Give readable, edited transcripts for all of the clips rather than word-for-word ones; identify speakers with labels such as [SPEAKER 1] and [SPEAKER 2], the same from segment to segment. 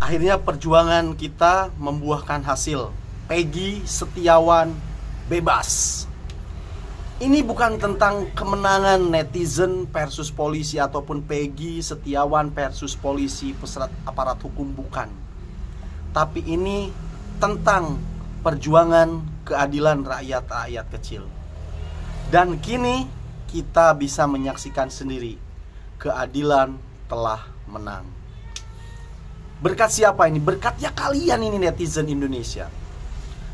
[SPEAKER 1] Akhirnya perjuangan kita membuahkan hasil. Peggy Setiawan bebas. Ini bukan tentang kemenangan netizen versus polisi ataupun Peggy Setiawan versus polisi peserat aparat hukum, bukan. Tapi ini tentang perjuangan keadilan rakyat-rakyat kecil. Dan kini kita bisa menyaksikan sendiri, keadilan telah menang. Berkat siapa ini? Berkatnya kalian ini, netizen Indonesia.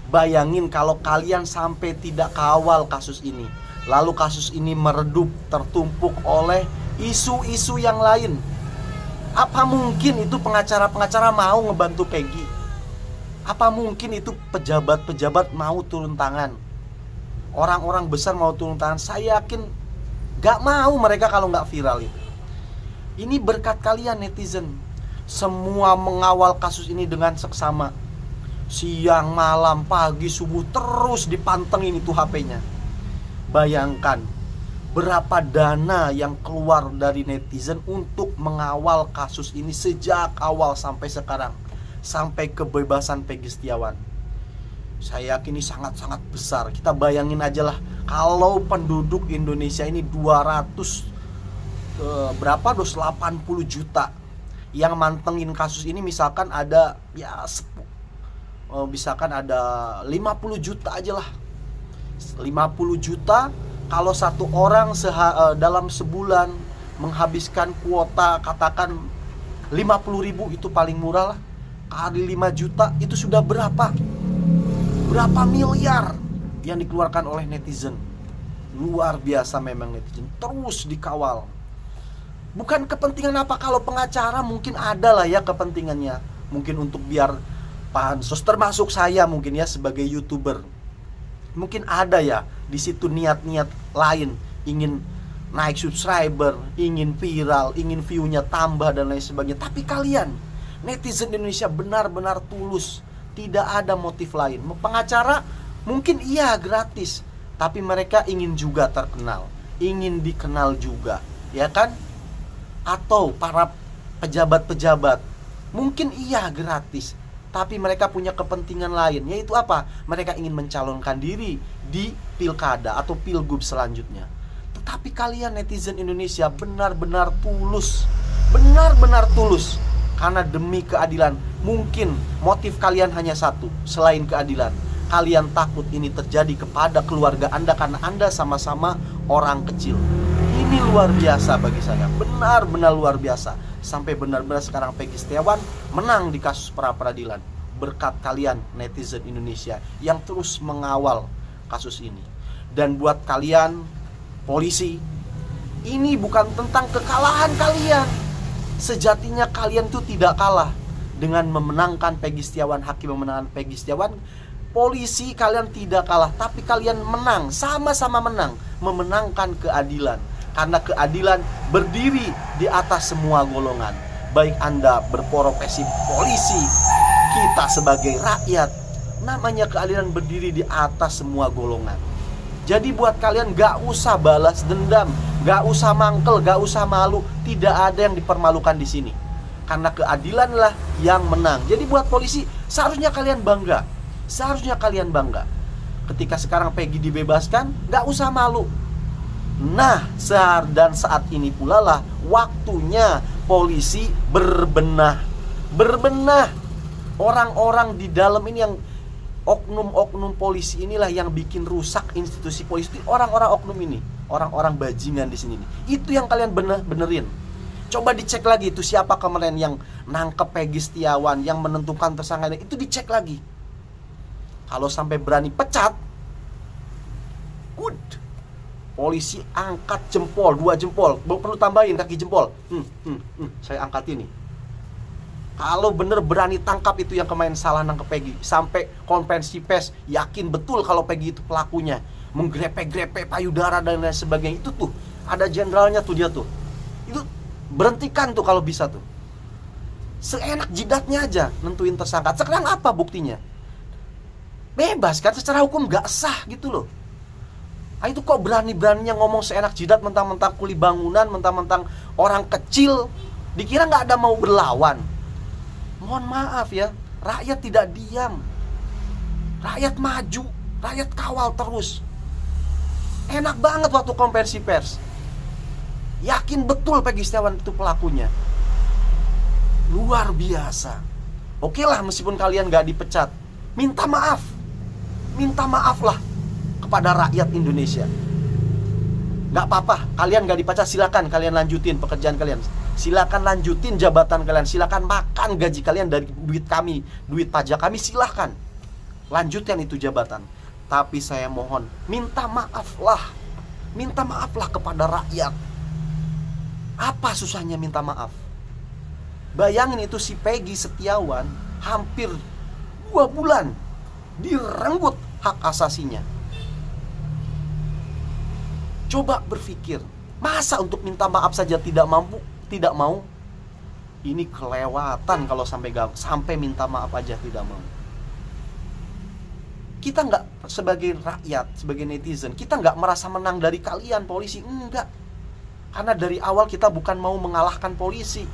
[SPEAKER 1] Bayangin kalau kalian sampai tidak kawal kasus ini, lalu kasus ini meredup, tertumpuk oleh isu-isu yang lain. Apa mungkin itu pengacara-pengacara mau ngebantu Peggy? Apa mungkin itu pejabat-pejabat mau turun tangan? Orang-orang besar mau turun tangan? Saya yakin gak mau mereka kalau gak viral itu. Ini berkat kalian netizen. Semua mengawal kasus ini dengan seksama. Siang, malam, pagi, subuh terus dipantengin itu HP-nya. Bayangkan berapa dana yang keluar dari netizen untuk mengawal kasus ini sejak awal sampai sekarang, sampai kebebasan Peggy Setiawan. Saya yakin ini sangat-sangat besar. Kita bayangin aja lah, kalau penduduk Indonesia ini 80 juta yang mantengin kasus ini, misalkan ada misalkan ada 50 juta aja lah. 50 juta, kalau satu orang dalam sebulan menghabiskan kuota katakan 50.000, itu paling murah lah. Kali 5 juta itu sudah berapa? Berapa miliar yang dikeluarkan oleh netizen. Luar biasa memang netizen, terus dikawal. Bukan kepentingan apa, kalau pengacara mungkin ada lah ya kepentingannya. Mungkin untuk biar pansos, termasuk saya mungkin ya sebagai YouTuber. Mungkin ada ya di situ niat-niat lain, ingin naik subscriber, ingin viral, ingin view-nya tambah dan lain sebagainya. Tapi kalian netizen Indonesia benar-benar tulus, tidak ada motif lain. Pengacara mungkin iya gratis, tapi mereka ingin juga terkenal, ingin dikenal juga, ya kan? Atau para pejabat-pejabat mungkin iya gratis, tapi mereka punya kepentingan lain, yaitu apa? Mereka ingin mencalonkan diri di pilkada atau pilgub selanjutnya. Tetapi kalian netizen Indonesia benar-benar tulus, benar-benar tulus, karena demi keadilan. Mungkin motif kalian hanya satu, selain keadilan. Kalian takut ini terjadi kepada keluarga Anda karena Anda sama-sama orang kecil. Ini luar biasa bagi saya, benar-benar luar biasa. Sampai benar-benar sekarang Peggy Setiawan menang di kasus pra-peradilan, berkat kalian netizen Indonesia yang terus mengawal kasus ini. Dan buat kalian polisi, ini bukan tentang kekalahan kalian. Sejatinya kalian tuh tidak kalah dengan memenangkan Peggy Setiawan, hakim memenangkan Peggy Setiawan. Polisi kalian tidak kalah, tapi kalian menang, sama-sama menang, memenangkan keadilan. Karena keadilan berdiri di atas semua golongan. Baik Anda berprofesi polisi, kita sebagai rakyat, namanya keadilan berdiri di atas semua golongan. Jadi buat kalian gak usah balas dendam, gak usah mangkel, gak usah malu. Tidak ada yang dipermalukan di sini, karena keadilanlah yang menang. Jadi buat polisi seharusnya kalian bangga, seharusnya kalian bangga. Ketika sekarang Peggy dibebaskan, gak usah malu. Nah, dan saat ini pula lah waktunya polisi berbenah. Berbenah. Orang-orang di dalam ini yang oknum-oknum polisi inilah yang bikin rusak institusi polisi. Orang-orang oknum ini, orang-orang bajingan di sini nih. Itu yang kalian benerin. Coba dicek lagi itu siapa kemarin yang nangkep Peggy Setiawan, yang menentukan tersangkanya. Itu dicek lagi. Kalau sampai berani pecat, good. Polisi angkat jempol, 2 jempol. Perlu tambahin kaki jempol. Saya angkat ini. Kalau bener berani tangkap itu yang kemarin salah nangkep Peggy, sampai konferensi pers yakin betul kalau Peggy itu pelakunya, menggrepe-grepe payudara dan lain sebagainya. Itu tuh ada jenderalnya tuh, dia tuh. Itu berhentikan tuh kalau bisa tuh. Seenak jidatnya aja nentuin tersangka. Sekarang apa buktinya? Bebas kan, secara hukum gak sah gitu loh. Itu kok berani-beraninya ngomong seenak jidat, mentang-mentang kuli bangunan, mentang-mentang orang kecil, dikira nggak ada mau berlawan. Mohon maaf ya, rakyat tidak diam. Rakyat maju, rakyat kawal terus. Enak banget waktu konversi pers. Yakin betul Peggy Setiawan itu pelakunya. Luar biasa. Oke lah, meskipun kalian gak dipecat, minta maaf. Minta maaf lah kepada rakyat Indonesia. Gak apa-apa, kalian gak dipecat, silakan kalian lanjutin pekerjaan kalian. Silakan lanjutin jabatan kalian. Silakan makan gaji kalian dari duit kami, duit pajak kami, silakan. Lanjutkan itu jabatan. Tapi saya mohon, minta maaflah. Minta maaflah kepada rakyat. Apa susahnya minta maaf? Bayangin itu si Peggy Setiawan hampir 2 bulan direnggut hak asasinya. Coba berpikir, masa untuk minta maaf saja tidak mampu, tidak mau? Ini kelewatan kalau sampai minta maaf aja tidak mau. Kita nggak, sebagai rakyat, sebagai netizen, kita nggak merasa menang dari kalian polisi, enggak. Karena dari awal kita bukan mau mengalahkan polisi,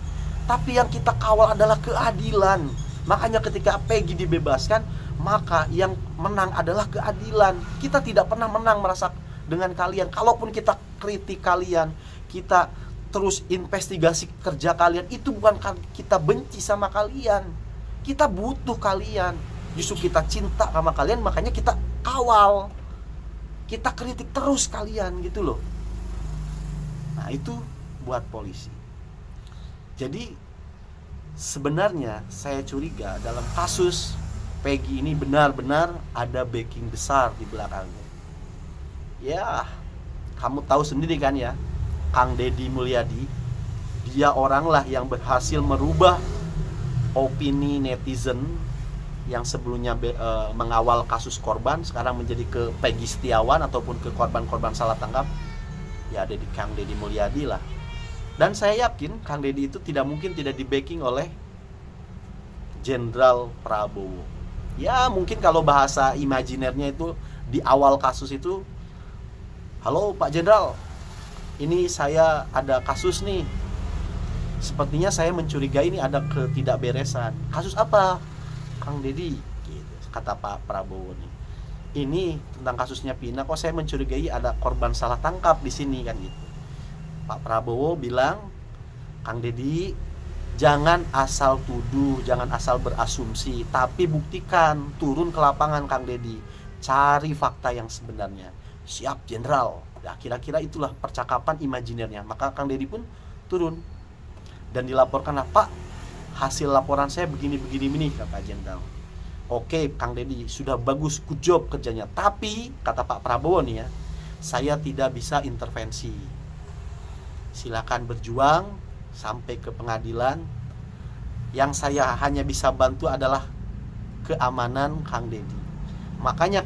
[SPEAKER 1] tapi yang kita kawal adalah keadilan. Makanya ketika Peggy dibebaskan, maka yang menang adalah keadilan. Kita tidak pernah menang merasa dengan kalian. Kalaupun kita kritik kalian, kita terus investigasi kerja kalian, itu bukan kita benci sama kalian. Kita butuh kalian. Justru kita cinta sama kalian, makanya kita kawal. Kita kritik terus kalian gitu loh. Nah, itu buat polisi. Jadi sebenarnya saya curiga dalam kasus Peggy ini benar-benar ada backing besar di belakangnya. Ya, kamu tahu sendiri kan ya, Kang Deddy Mulyadi, dia oranglah yang berhasil merubah opini netizen yang sebelumnya mengawal kasus korban, sekarang menjadi ke Peggy Setiawan ataupun ke korban-korban salah tangkap. Ya ada di Kang Deddy Mulyadi lah. Dan saya yakin Kang Deddy itu tidak mungkin tidak di backing oleh Jenderal Prabowo. Ya mungkin kalau bahasa imajinernya itu di awal kasus itu, halo Pak Jenderal, ini saya ada kasus nih, sepertinya saya mencurigai ini ada ketidakberesan. Kasus apa Kang Deddy? Gitu, kata Pak Prabowo nih. Ini tentang kasusnya Vina, kok saya mencurigai ada korban salah tangkap di sini kan gitu. Pak Prabowo bilang, Kang Deddy, jangan asal tuduh, jangan asal berasumsi, tapi buktikan, turun ke lapangan Kang Deddy, cari fakta yang sebenarnya. Siap Jenderal. Ya kira-kira itulah percakapan imajinernya. Maka Kang Deddy pun turun dan dilaporkanlah, Pak, hasil laporan saya begini kata Jenderal. Oke Kang Deddy, sudah bagus, good job kerjanya. Tapi kata Pak Prabowo nih ya, saya tidak bisa intervensi. Silakan berjuang sampai ke pengadilan. Yang saya hanya bisa bantu adalah keamanan Kang Deddy. Makanya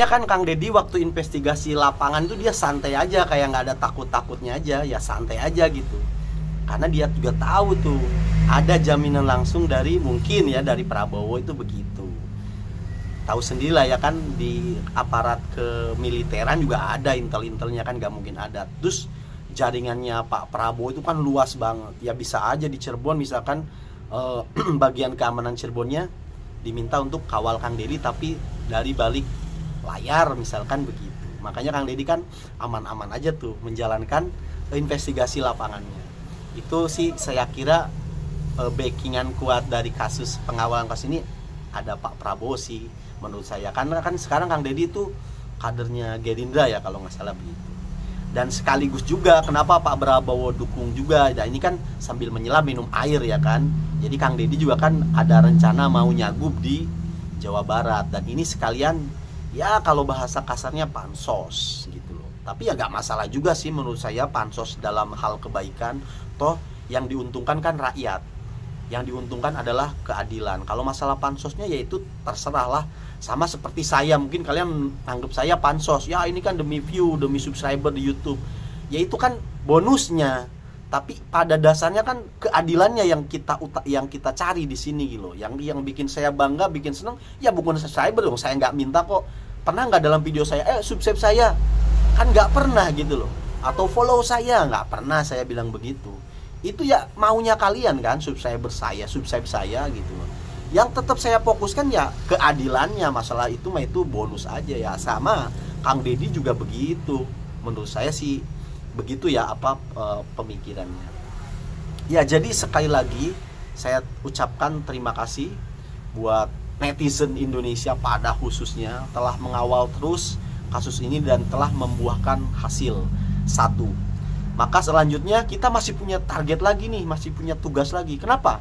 [SPEAKER 1] kan Kang Deddy waktu investigasi lapangan itu dia santai aja, kayak nggak ada takut-takutnya aja, ya santai aja gitu. Karena dia juga tahu tuh ada jaminan langsung dari mungkin ya dari Prabowo itu begitu. Tahu sendirilah ya kan, di aparat kemiliteran juga ada intel-intelnya kan, nggak mungkin ada. Terus jaringannya Pak Prabowo itu kan luas banget. Ya bisa aja di Cirebon misalkan bagian keamanan Cirebonnya diminta untuk kawal Kang Deddy tapi dari balik layar misalkan begitu. Makanya Kang Deddy kan aman-aman aja tuh menjalankan investigasi lapangannya. Itu sih saya kira backingan kuat dari kasus pengawalan kasus ini ada Pak Prabowo sih menurut saya. Karena kan sekarang Kang Deddy itu kadernya Gerindra ya kalau nggak salah begitu. Dan sekaligus juga kenapa Pak Prabowo dukung juga. Nah ini kan sambil menyelam minum air ya kan. Jadi Kang Deddy juga kan ada rencana mau nyagup di Jawa Barat. Dan ini sekalian ya kalau bahasa kasarnya pansos gitu loh. Tapi ya gak masalah juga sih menurut saya pansos dalam hal kebaikan. Toh yang diuntungkan kan rakyat, yang diuntungkan adalah keadilan. Kalau masalah pansosnya yaitu terserahlah. Sama seperti saya, mungkin kalian anggap saya pansos, ya ini kan demi view, demi subscriber di YouTube. Ya itu kan bonusnya. Tapi pada dasarnya kan keadilannya yang kita cari di sini gitu. Yang bikin saya bangga, bikin seneng, ya bukan subscriber dong. Saya nggak minta kok. Pernah nggak dalam video saya, subscribe saya? Kan nggak pernah gitu loh. Atau follow saya, nggak pernah saya bilang begitu. Itu ya maunya kalian kan, subscriber saya gitu loh. Yang tetap saya fokuskan ya keadilannya, masalah itu mah itu bonus aja ya. Sama Kang Deddy juga begitu, menurut saya sih begitu ya pemikirannya. Ya jadi sekali lagi saya ucapkan terima kasih buat netizen Indonesia pada khususnya telah mengawal terus kasus ini dan telah membuahkan hasil satu. Maka selanjutnya kita masih punya target lagi nih, masih punya tugas lagi. Kenapa?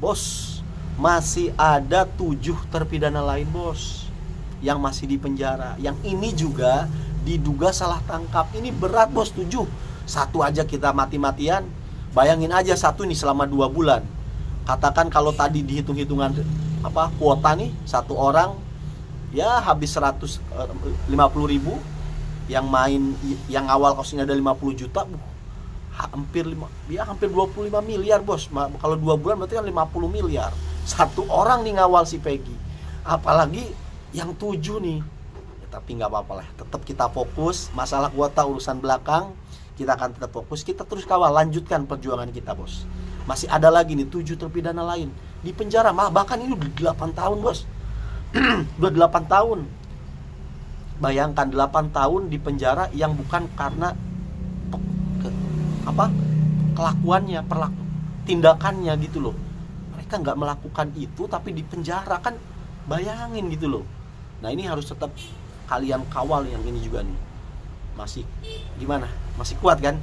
[SPEAKER 1] Bos, masih ada 7 terpidana lain bos yang masih di penjara. Yang ini juga diduga salah tangkap. Ini berat bos, 7. Satu aja kita mati-matian. Bayangin aja satu nih selama 2 bulan. Katakan kalau tadi dihitung-hitungan kuota nih, satu orang ya habis 150.000. Yang main, yang awal kasusnya ada 50 juta, hampir 25 miliar bos. Kalau 2 bulan berarti kan 50 miliar. Satu orang nih ngawal si Peggy. Apalagi yang 7 nih. Ya, tapi nggak apa-apa lah. Tetap kita fokus. Masalah kuota urusan belakang. Kita akan tetap fokus. Kita terus kawal, lanjutkan perjuangan kita bos. Masih ada lagi nih 7 terpidana lain di penjara. Bahkan ini udah 8 tahun bos. Udah 8 tahun. Bayangkan 8 tahun di penjara yang bukan karena kelakuannya, tindakannya gitu loh. Mereka nggak melakukan itu tapi di penjara, kan bayangin gitu loh. Nah ini harus tetap kalian kawal yang ini juga nih. Masih gimana? Masih kuat kan?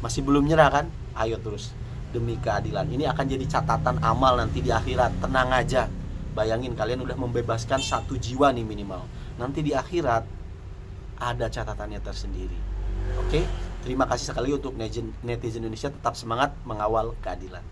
[SPEAKER 1] Masih belum nyerah kan? Ayo terus demi keadilan. Ini akan jadi catatan amal nanti di akhirat. Tenang aja. Bayangin kalian udah membebaskan 1 jiwa nih minimal. Nanti di akhirat ada catatannya tersendiri. Oke? Terima kasih sekali untuk netizen Indonesia, tetap semangat mengawal keadilan.